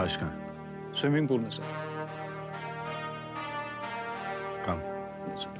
लाश कहाँ है? स्विमिंग पूल में sir. Come. Yes sir.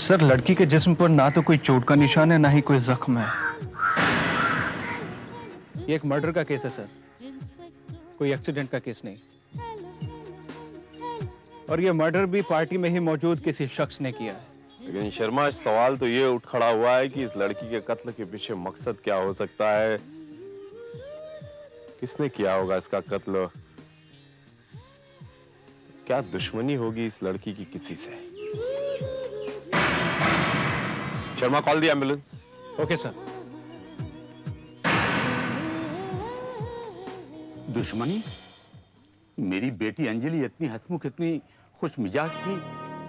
Sir, लड़की के जिस्म पर ना तो कोई चोट का निशान है, ना ही कोई जख्म है। ये एक मर्डर का केस है सर, कोई एक्सीडेंट का केस नहीं। और ये मर्डर भी पार्टी में ही मौजूद किसी शख्स ने किया है। लेकिन शर्मा, सवाल तो ये उठ खड़ा हुआ है कि इस लड़की के कत्ल के पीछे मकसद क्या हो सकता है? किसने किया होगा इसका कत्ल? क्या दुश्मनी होगी इस लड़की की किसी से? शर्मा, कॉल दी एम्बुलेंस। Okay sir. दुश्मनी? मेरी बेटी अंजलि इतनी हंसमुख, इतनी खुश मिजाज थी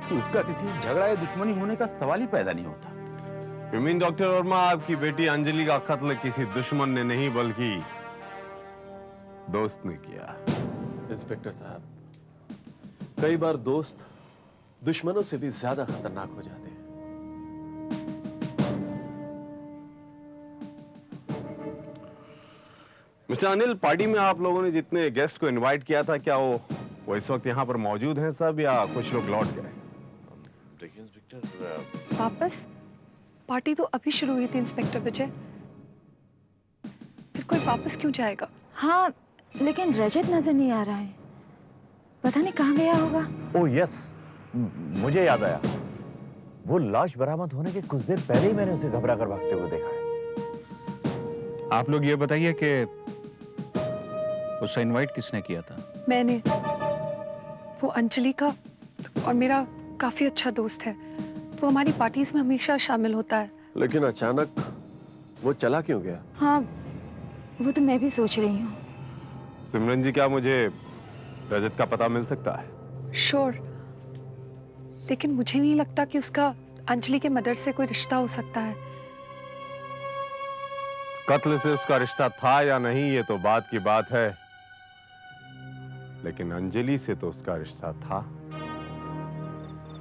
कि उसका किसी झगड़ा या दुश्मनी होने का सवाल ही पैदा नहीं होता। यू मीन डॉक्टर वर्मा, आपकी बेटी अंजलि का कत्ल किसी दुश्मन ने नहीं बल्कि दोस्त ने किया? इंस्पेक्टर साहब, कई बार दोस्त दुश्मनों से भी ज्यादा खतरनाक हो जाते हैं। मिस्टर अनिल, पार्टी में आप लोगों ने जितने गेस्ट को इनवाइट किया था, क्या वो इस वक्त यहाँ पर मौजूद हैं सब, या कुछ लोग लौट गए? देखिए इंस्पेक्टर, वापस? पार्टी तो अभी शुरू हुई थी इंस्पेक्टर विजय, फिर कोई वापस क्यों जाएगा? हाँ, लेकिन रजत नजर नहीं आ रहा है, पता नहीं कहाँ गया होगा। ओह यस, मुझे याद आया, वो लाश बरामद होने के कुछ देर पहले ही मैंने उसे घबरा कर भागते हुए देखा है। आप लोग ये बताइए कि उसे इनवाइट किसने किया था? मैंने। वो अंजलि का और मेरा काफी अच्छा दोस्त है, वो हमारी पार्टीज में हमेशा शामिल होता है। लेकिन अचानक वो चला क्यों गया? हाँ, वो तो मैं भी सोच रही हूँ। सिमरन जी, क्या मुझे रजत का पता मिल सकता है? श्योर, लेकिन मुझे नहीं लगता कि उसका अंजलि के मर्डर से कोई रिश्ता हो सकता है। कत्ल से उसका रिश्ता था या नहीं, ये तो बात की बात है, लेकिन अंजलि से तो उसका रिश्ता था।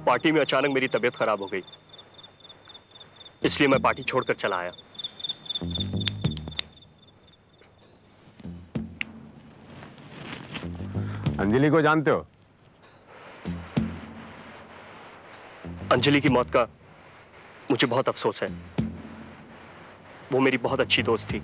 पार्टी में अचानक मेरी तबीयत खराब हो गई, इसलिए मैं पार्टी छोड़कर चला आया। अंजलि को जानते हो? अंजलि की मौत का मुझे बहुत अफसोस है, वो मेरी बहुत अच्छी दोस्त थी।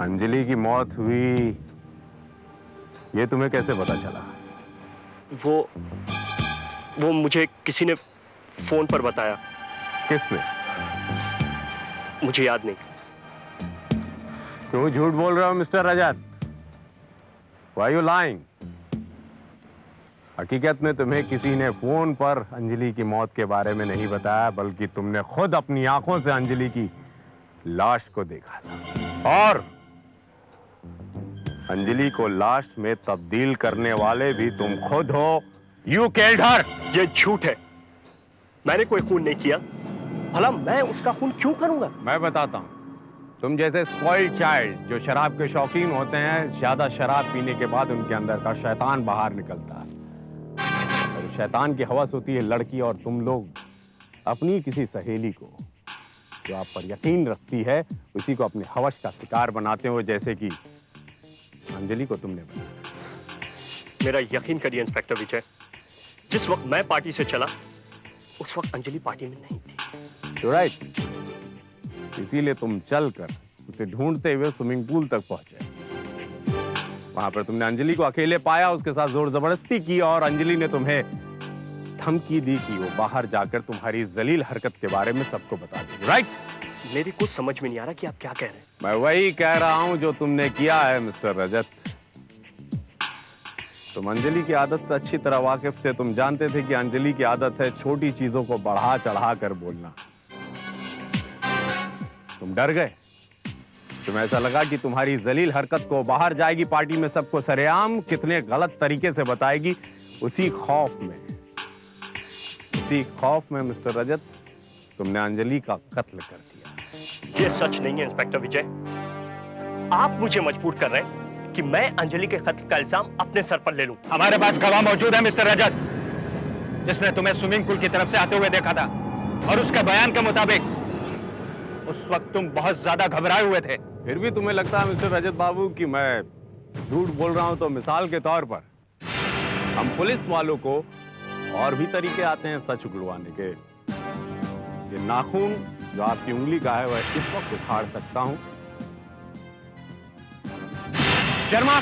अंजलि की मौत हुई, ये तुम्हें कैसे पता चला? वो मुझे किसी ने फोन पर बताया। किसने? मुझे याद नहीं। क्यों झूठ बोल रहे हो mister Rajat? Why you lying? हकीकत में तुम्हें किसी ने फोन पर अंजलि की मौत के बारे में नहीं बताया, बल्कि तुमने खुद अपनी आंखों से अंजलि की लाश को देखा था, और अंजलि को लाश में तब्दील करने वाले भी तुम खुद हो। You killed her! ये झूठ है, मैंने कोई खून नहीं किया। भला मैं उसका खून क्यों करूंगा? मैं बताता हूं। तुम जैसे स्पॉइल्ड चाइल्ड जो शराब के शौकीन होते हैं, ज्यादा शराब पीने के बाद उनके अंदर का शैतान बाहर निकलता है, और शैतान की हवस होती है लड़की, और तुम लोग अपनी किसी सहेली को जो आप पर यकीन रखती है, उसी को अपने हवस का शिकार बनाते हो, जैसे कि अंजलि को तुमने बनाया। मेरा यकीन करिए इंस्पेक्टर विजय, जिस वक्त मैं पार्टी से चला उस वक्त अंजलि पार्टी में नहीं थी। राइट, इसीलिए तुम चलकर उसे ढूंढते हुए स्विमिंग पूल तक पहुंचे। वहां पर तुमने अंजलि को अकेले पाया, उसके साथ जोर जबरदस्ती की, और अंजलि ने तुम्हें धमकी दी कि वो बाहर जाकर तुम्हारी जलील हरकत के बारे में सबको बता देगी। राइट? मेरी कुछ समझ में नहीं आ रहा कि आप क्या कह रहे हैं। मैं वही कह रहा हूं जो तुमने किया है मिस्टर रजत। तुम अंजलि की आदत से अच्छी तरह वाकिफ थे। तुम जानते थे कि अंजलि की आदत है छोटी चीजों को बढ़ा चढ़ा कर बोलना। तुम डर गए। तुम्हें ऐसा लगा कि तुम्हारी जलील हरकत को बाहर जाएगी, पार्टी में सबको सरेआम कितने गलत तरीके से बताएगी। उसी खौफ में मिस्टर रजत, तुमने अंजलि का कत्ल कर दिया। ये सच नहीं है इंस्पेक्टर विजय। आप मुझे मजबूर कर रहे हैं कि मैं अंजलि के कत्ल का इल्जाम अपने सर पर ले लूं। हमारे पास गवाह मौजूद है मिस्टर रजत, जिसने तुम्हें स्विमिंग पूल की तरफ से आते हुए देखा था, और उसके बयान के मुताबिक उस वक्त तुम बहुत ज्यादा घबराए हुए थे। फिर भी तुम्हें लगता है मिस्टर रजत बाबू कि मैं झूठ बोल रहा हूं? तो मिसाल के तौर पर हम पुलिस वालों को और भी तरीके आते हैं सच उगलवाने के। ये नाखून जो आपकी उंगली का है वह इस वक्त उखाड़ सकता हूं। शर्मा,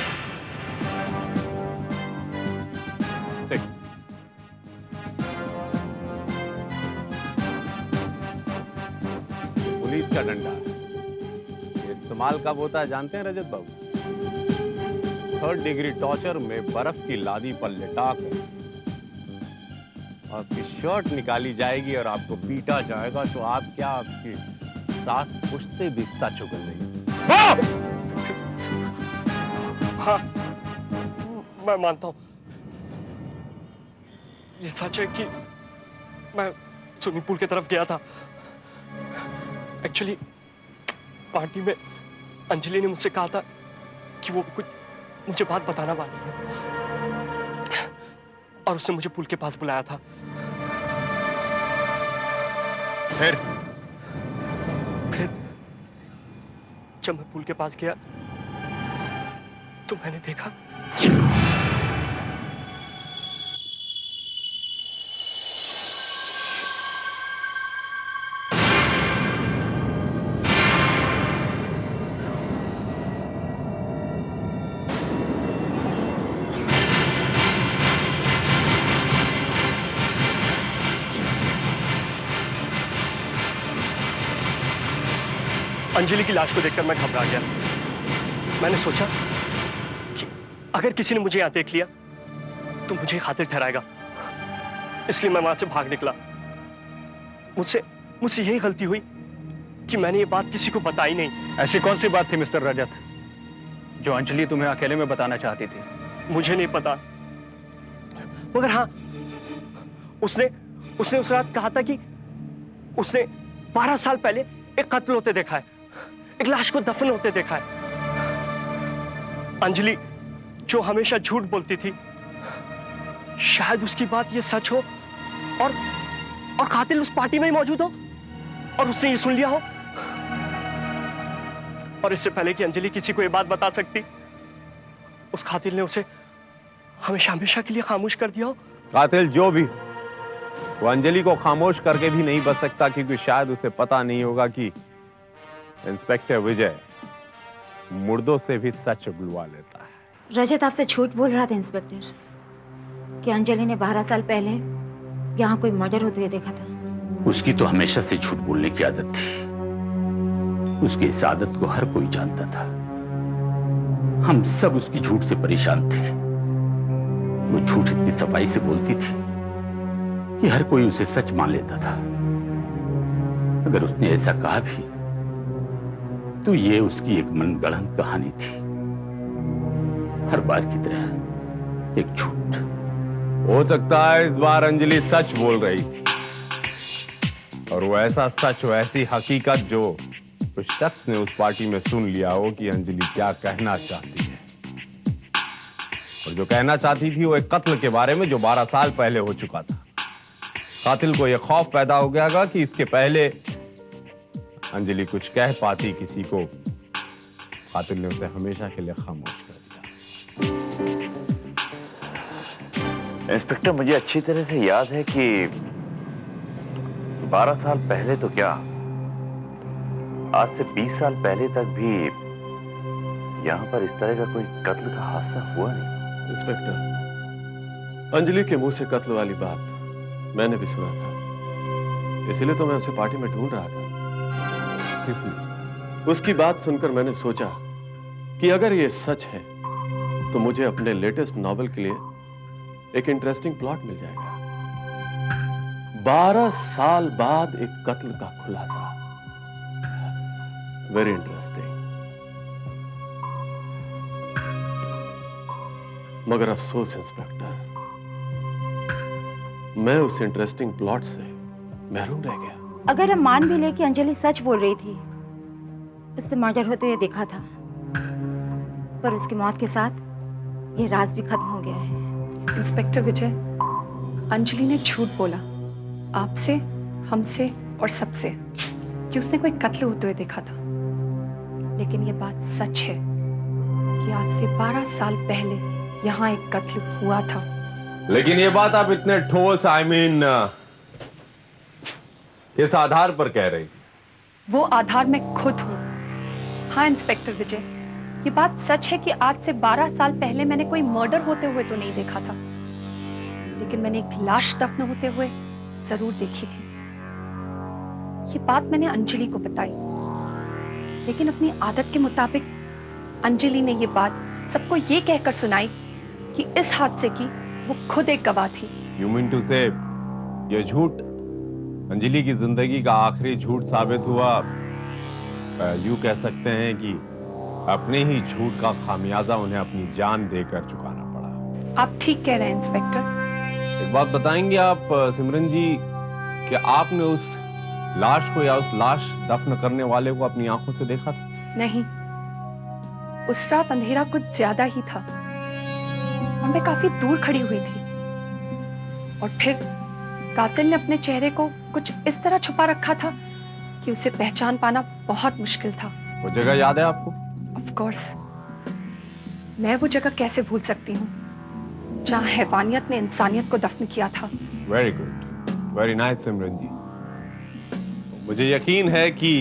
पुलिस का डंडा ये इस्तेमाल कब होता है जानते हैं रजत बाबू? 3rd डिग्री टॉर्चर में बर्फ की लादी पर लिटाकर आपकी शर्ट निकाली जाएगी और आपको पीटा जाएगा, तो आप क्या आपकी साथ पुछते भी सच उगल नहीं। हाँ, मैं मानता हूं। ये सच है कि मैं स्विमिंग पूल की तरफ गया था। एक्चुअली पार्टी में अंजलि ने मुझसे कहा था कि वो कुछ मुझे बात बताना वाली है, और उसने मुझे पूल के पास बुलाया था। फिर जब मैं पूल के पास गया तो मैंने देखा अंजलि की लाश को देखकर मैं घबरा गया। मैंने सोचा कि अगर किसी ने मुझे यहां देख लिया तो मुझे कातिल ठहराएगा, इसलिए मैं वहां से भाग निकला। मुझसे यही गलती हुई कि मैंने ये बात किसी को बताई नहीं। ऐसी कौन सी बात थी मिस्टर रजत जो अंजलि तुम्हें अकेले में बताना चाहती थी? मुझे नहीं पता, मगर हाँ, उसने उस रात कहा था कि उसने 12 साल पहले एक कत्ल होते देखा है, एक लाश को दफन होते देखा है। अंजलि जो हमेशा झूठ बोलती थी, शायद उसकी बात ये सच हो और कातिल उस पार्टी में ही मौजूद हो और उसने ये सुन लिया हो। और इससे पहले कि अंजलि किसी को ये बात बता सकती, उस कातिल ने उसे हमेशा के लिए खामोश कर दिया हो। कातिल जो भी, वो अंजलि को खामोश करके भी नहीं बच सकता, क्योंकि शायद उसे पता नहीं होगा कि इंस्पेक्टर विजय मुर्दों से भी सच उगलवा लेता है। रजत आपसे झूठ बोल रहा था इंस्पेक्टर, कि अंजलि ने 12 साल पहले यहाँ कोई मर्डर होते हुए देखा था। उसकी तो हमेशा से झूठ बोलने की आदत थी। उसकी इस आदत को हर कोई जानता था। हम सब उसकी झूठ से परेशान थे। वो झूठ इतनी सफाई से बोलती थी कि हर कोई उसे सच मान लेता था। अगर उसने ऐसा कहा भी तो ये उसकी एक मनगढ़ंत कहानी थी, हर बार की तरह एक झूठ। हो सकता है इस बार अंजलि सच बोल रही थी, और वो ऐसा सच, वो ऐसी हकीकत जो उस शख्स ने उस पार्टी में सुन लिया हो कि अंजलि क्या कहना चाहती है। और जो कहना चाहती थी वो एक कत्ल के बारे में जो 12 साल पहले हो चुका था। कातिल को यह खौफ पैदा हो गया कि इसके पहले अंजलि कुछ कह पाती किसी को, कातिल ने उसे हमेशा के लिए खामोश कर दिया। इंस्पेक्टर, मुझे अच्छी तरह से याद है कि 12 साल पहले तो क्या, आज से 20 साल पहले तक भी यहां पर इस तरह का कोई कत्ल का हादसा हुआ नहीं। इंस्पेक्टर, अंजलि के मुंह से कत्ल वाली बात मैंने भी सुना था, इसलिए तो मैं उसे पार्टी में ढूंढ रहा था। उसकी बात सुनकर मैंने सोचा कि अगर ये सच है तो मुझे अपने लेटेस्ट नॉवेल के लिए एक इंटरेस्टिंग प्लॉट मिल जाएगा। 12 साल बाद एक कत्ल का खुलासा। Very interesting. मगर अफसोस इंस्पेक्टर, मैं उस इंटरेस्टिंग प्लॉट से महरूम रह गया। अगर हम मान भी ले कि अंजलि सच बोल रही थी, उसने मर्डर होते हुए देखा था, पर उसकी मौत के साथ ये राज भी खत्म हो गया है। इंस्पेक्टर विजय, अंजलि ने झूठ बोला आपसे, हमसे और सबसे कि उसने कोई कत्ल होते हुए देखा था। लेकिन ये बात सच है कि आज से 12 साल पहले यहाँ एक कत्ल हुआ था। लेकिन ये बात आप इतने ठोस किस आधार पर कह रही? वो आधार मैं खुद हूँ। हाँ इंस्पेक्टर विजय, ये बात सच है कि आज से 12 साल पहले मैंने कोई मर्डर होते हुए तो नहीं देखा था, लेकिन मैंने एक लाश दफन होते हुए जरूर देखी थी। ये बात मैंने अंजलि को बताई, लेकिन अपनी आदत के मुताबिक अंजलि ने ये बात सबको ये कहकर सुनाई कि इस हादसे की वो खुद एक गवाह थी। You mean to say, ये झूठ अंजलि की जिंदगी का आखिरी झूठ साबित हुआ। यूं कह सकते हैं कि अपने ही झूठ का खामियाजा उन्हें अपनी जान देकर चुकाना पड़ा। आप ठीक कह रहे हैं इंस्पेक्टर। एक बात बताएंगे आप सिमरन जी, कि आपने उस लाश को या उस लाश दफन करने वाले को अपनी आंखों से देखा था? नहीं, उस रात अंधेरा कुछ ज्यादा ही था और मैं काफी दूर खड़ी हुई थी, और फिर कातिल ने अपने चेहरे को कुछ इस तरह छुपा रखा था कि उसे पहचान पाना बहुत मुश्किल था। वो जगह याद है आपको? ऑफ कोर्स, मैं वो जगह कैसे भूल सकती हूँ जहाँ हैवानियत ने इंसानियत को दफन किया था। वेरी गुड, वेरी नाइस सिमरन जी। मुझे यकीन है कि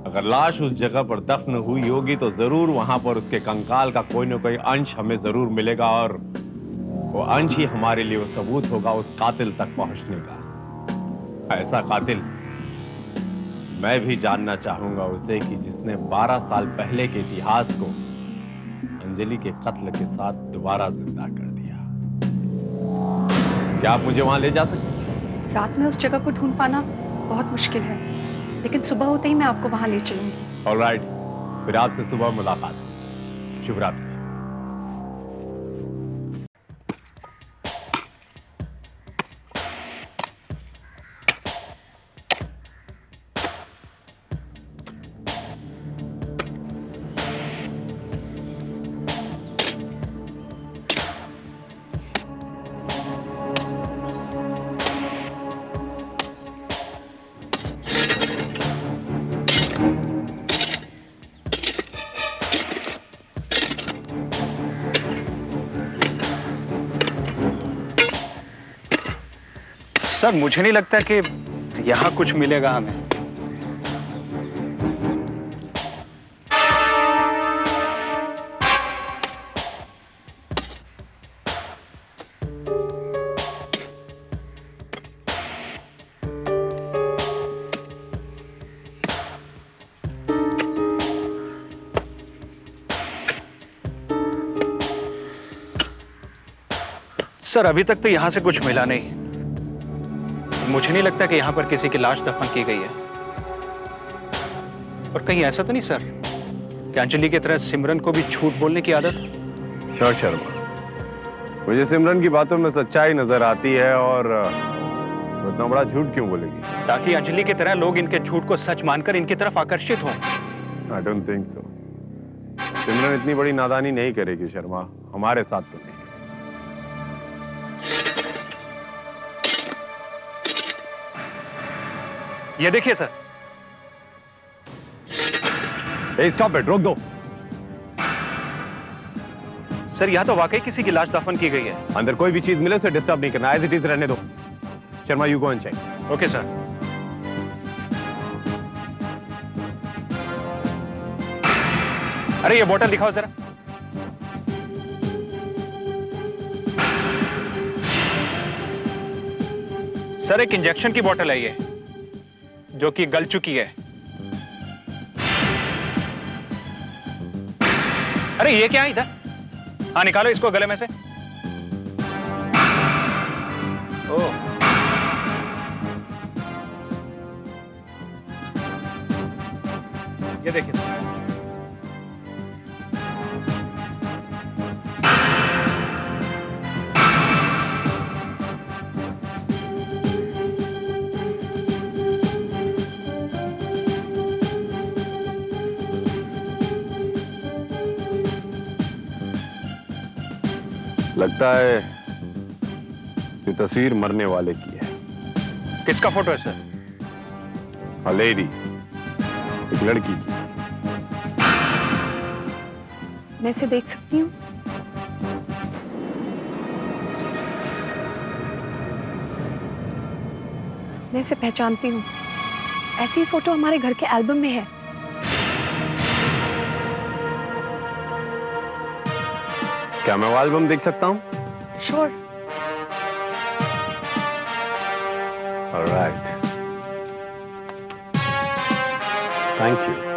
अगर लाश उस जगह पर दफन हुई होगी तो जरूर वहां पर उसके कंकाल का कोई ना कोई अंश हमें जरूर मिलेगा, और वो अंश ही हमारे लिए वो सबूत होगा उस कातिल तक पहुंचने का। ऐसा कातिल मैं भी जानना चाहूंगा उसे कि जिसने 12 साल पहले के इतिहास को अंजलि के कत्ल के साथ दोबारा जिंदा कर दिया। क्या आप मुझे वहां ले जा सकते हैं? रात में उस जगह को ढूंढ पाना बहुत मुश्किल है, लेकिन सुबह होते ही मैं आपको वहां ले चलूंगी। ऑलराइट, फिर आपसे सुबह मुलाकात। शुभ रात्रि। सर, मुझे नहीं लगता कि यहां कुछ मिलेगा हमें। सर, अभी तक तो यहां से कुछ मिला नहीं। मुझे नहीं लगता कि यहां पर किसी की लाश दफन की गई है। और कहीं ऐसा तो नहीं सर कि अंजलि की तरह सिमरन को भी झूठ बोलने की आदत? सर शर्मा, मुझे सिमरन की बातों में सच्चाई नजर आती है, और वो इतना बड़ा झूठ क्यों बोलेगी? ताकि अंजलि की तरह लोग इनके झूठ को सच मानकर इनकी तरफ आकर्षित हों। I don't think so. सिमरन इतनी बड़ी नादानी नहीं करेगी शर्मा, हमारे साथ तो नहीं। ये देखिए सर। स्टॉप इट, रोक दो। सर, यहां तो वाकई किसी की लाश दफन की गई है। अंदर कोई भी चीज मिले उसे डिस्टर्ब नहीं करना, एज इट इज रहने दो। Sharma, you go and check. Okay sir. अरे ये बोतल दिखाओ जरा। सर, एक इंजेक्शन की बोतल है ये, जो कि गल चुकी है। अरे ये क्या है इधर? हाँ, निकालो इसको गले में से। ओ, ये देखिए। लगता है ये तस्वीर मरने वाले की है। किसका फोटो है सर? अ लेडी, एक लड़की की। मैं इसे देख सकती हूँ? मैं इसे पहचानती हूँ। ऐसी फोटो हमारे घर के एल्बम में है। क्या मैं वो एल्बम देख सकता हूँ? श्योर। Alright, thank you.